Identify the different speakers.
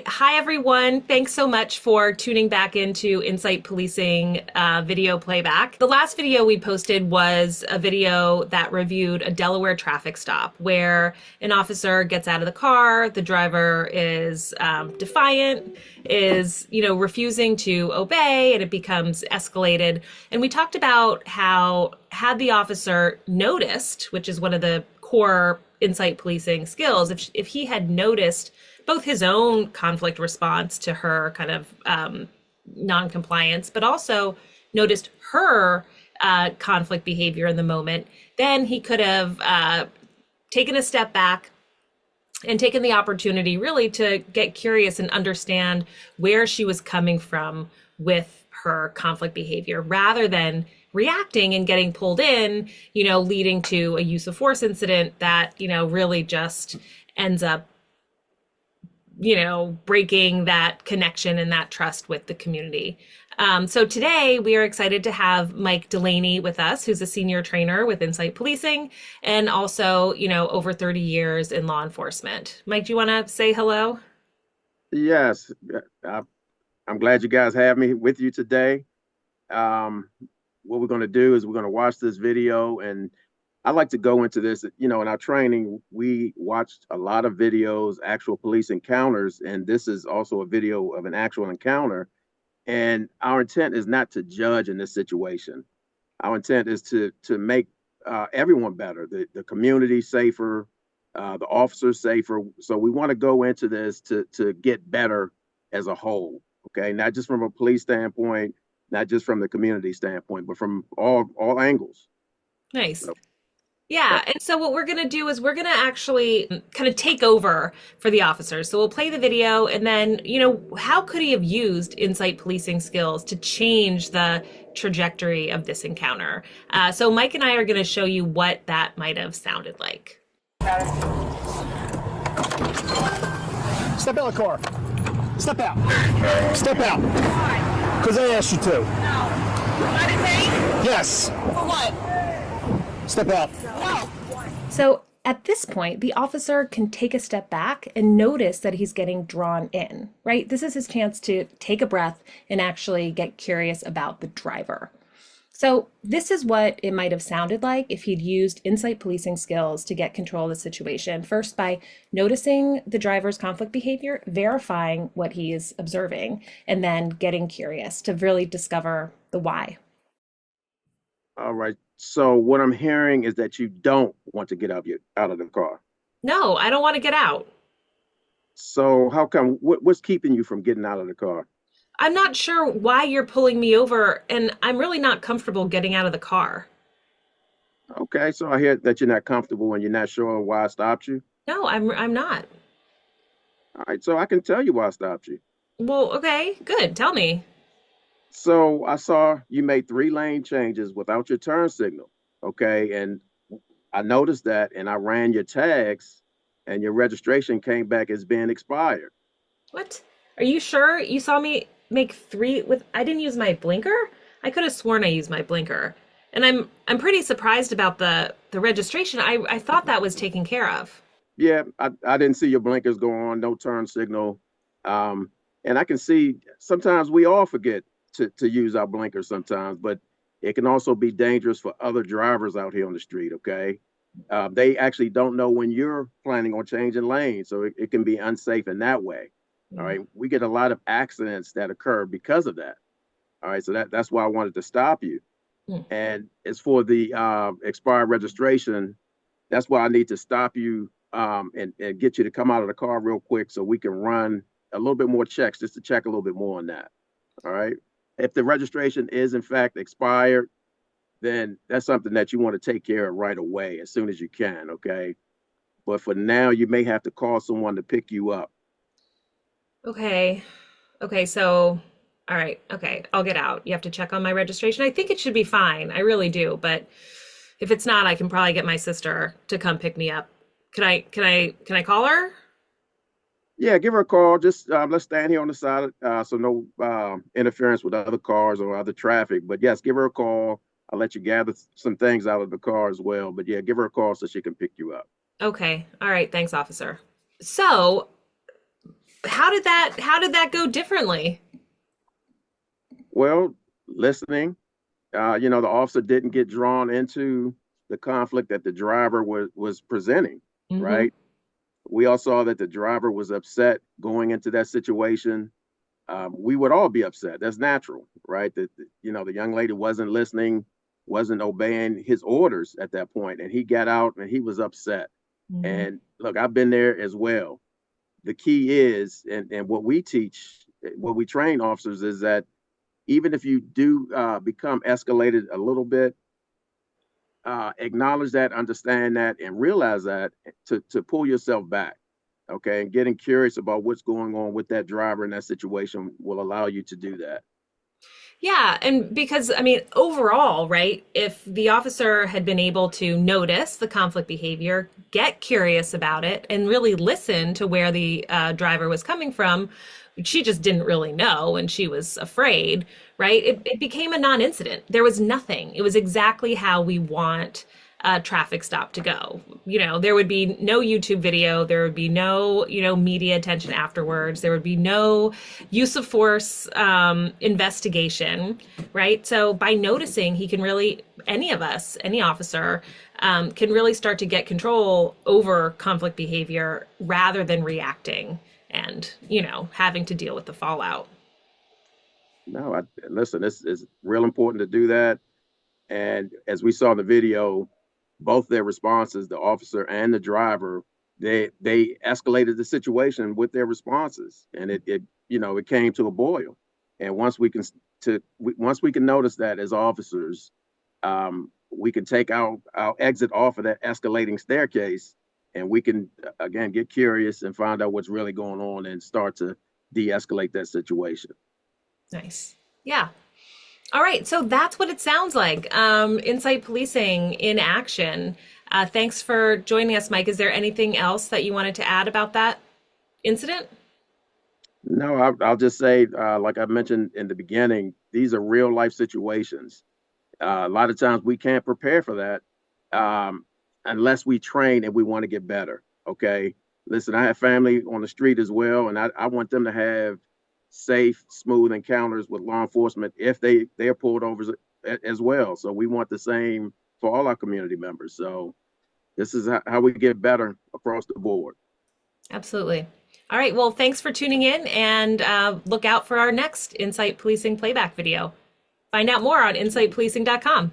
Speaker 1: Hi, everyone. Thanks so much for tuning back into Insight Policing Video Playback. The last video we posted was a video that reviewed a Delaware traffic stop where an officer gets out of the car, the driver is defiant, is, refusing to obey, and it becomes escalated. And we talked about how had the officer noticed, which is one of the core insight policing skills, if he had noticed both his own conflict response to her kind of non-compliance, but also noticed her conflict behavior in the moment, then he could have taken a step back and taken the opportunity really to get curious and understand where she was coming from with her conflict behavior rather than reacting and getting pulled in, leading to a use of force incident that, really just ends up breaking that connection and that trust with the community. So today we are excited to have Mike Delaney with us, who's a senior trainer with Insight Policing and also, over 30 years in law enforcement. Mike, do you want to say hello?
Speaker 2: Yes, I'm glad you guys have me with you today. What we're going to do is we're going to watch this video, and I like to go into this, in our training, we watched a lot of videos, actual police encounters, and this is also a video of an actual encounter. And our intent is not to judge in this situation. Our intent is to make everyone better, the community safer, the officers safer. So we want to go into this to get better as a whole, okay? Not just from a police standpoint, not just from the community standpoint, but from all angles.
Speaker 1: Nice.
Speaker 2: So,
Speaker 1: Yeah, and so what we're going to do is we're going to actually kind of take over for the officers. So we'll play the video and then, how could he have used insight policing skills to change the trajectory of this encounter? So Mike and I are going to show you what that might have sounded like.
Speaker 3: Step out of the car. Step out. Step out. Because I asked you to.
Speaker 4: No. Let it take?
Speaker 3: Yes.
Speaker 4: For what?
Speaker 3: Step out.
Speaker 4: No.
Speaker 1: So at this point, the officer can take a step back and notice that he's getting drawn in, right? This is his chance to take a breath and actually get curious about the driver. So this is what it might have sounded like if he'd used insight policing skills to get control of the situation. First, by noticing the driver's conflict behavior, verifying what he is observing, and then getting curious to really discover the why.
Speaker 2: all right. So what I'm hearing is that you don't want to get out of the car.
Speaker 1: No, I don't want to get out.
Speaker 2: So how come? What's keeping you from getting out of the car?
Speaker 1: I'm not sure why you're pulling me over, and I'm really not comfortable getting out of the car.
Speaker 2: Okay, so I hear that you're not comfortable and you're not sure why I stopped you.
Speaker 1: No, I'm not.
Speaker 2: All right, so I can tell you why I stopped you.
Speaker 1: Well, okay, good. Tell me.
Speaker 2: So I saw you made 3 lane changes without your turn signal. Okay, and I noticed that, and I ran your tags, and your registration came back as being expired.
Speaker 1: What? Are you sure you saw me make three with I didn't use my blinker? I could have sworn I used my blinker. And I'm pretty surprised about the registration. I thought that was taken care of.
Speaker 2: Yeah, I didn't see your blinkers go on, no turn signal. And I can see sometimes we all forget to use our blinkers sometimes, but it can also be dangerous for other drivers out here on the street, okay? They actually don't know when you're planning on changing lanes, so it can be unsafe in that way. All right, we get a lot of accidents that occur because of that. All right, so that's why I wanted to stop you.
Speaker 1: Mm.
Speaker 2: And as for the expired registration, that's why I need to stop you and get you to come out of the car real quick so we can run a little bit more checks just to check a little bit more on that. All right. If the registration is in fact expired, then that's something that you want to take care of right away as soon as you can. Okay. But for now, you may have to call someone to pick you up.
Speaker 1: Okay. Okay, so all right. Okay, I'll get out. You have to check on my registration. I think it should be fine. I really do, but if it's not, I can probably get my sister to come pick me up. Can I call her?
Speaker 2: Yeah, give her a call. Just let's stand here on the side so no interference with other cars or other traffic. But yes, give her a call. I'll let you gather some things out of the car as well. But yeah, give her a call so she can pick you up.
Speaker 1: Okay. All right. Thanks, officer. So How did that go differently?
Speaker 2: Well, listening, the officer didn't get drawn into the conflict that the driver was presenting,
Speaker 1: Mm-hmm.
Speaker 2: right? We all saw that the driver was upset going into that situation. We would all be upset. That's natural, right? That the young lady wasn't listening, wasn't obeying his orders at that point, and he got out and he was upset.
Speaker 1: Mm-hmm.
Speaker 2: And look, I've been there as well. The key is, and what we teach, what we train officers is that even if you do become escalated a little bit, acknowledge that, understand that, and realize that to pull yourself back. Okay, and getting curious about what's going on with that driver in that situation will allow you to do that.
Speaker 1: Yeah, and because I mean, overall, right, if the officer had been able to notice the conflict behavior, get curious about it, and really listen to where the driver was coming from, she just didn't really know and she was afraid, right? It became a non-incident. There was nothing. It was exactly how we want a traffic stop to go. There would be no YouTube video. There would be no, media attention afterwards. There would be no use of force investigation, right? So by noticing, he can really, any of us, any officer, can really start to get control over conflict behavior rather than reacting and, having to deal with the fallout.
Speaker 2: No, listen, this is real important to do that. And as we saw in the video, both their responses, the officer and the driver, they escalated the situation with their responses, and it came to a boil. And once we can notice that as officers, we can take our exit off of that escalating staircase, and we can again get curious and find out what's really going on and start to de-escalate that situation.
Speaker 1: Nice. Yeah. All right, so that's what it sounds like. Insight policing in action. Thanks for joining us, Mike. Is there anything else that you wanted to add about that incident?
Speaker 2: No, I'll just say, like I mentioned in the beginning, these are real life situations. A lot of times we can't prepare for that unless we train and we want to get better. Okay. Listen, I have family on the street as well, and I want them to have safe, smooth encounters with law enforcement if they're pulled over as well. So we want the same for all our community members. So this is how we get better across the board.
Speaker 1: Absolutely. All right, well, thanks for tuning in, and look out for our next Insight Policing Playback video. Find out more on insightpolicing.com.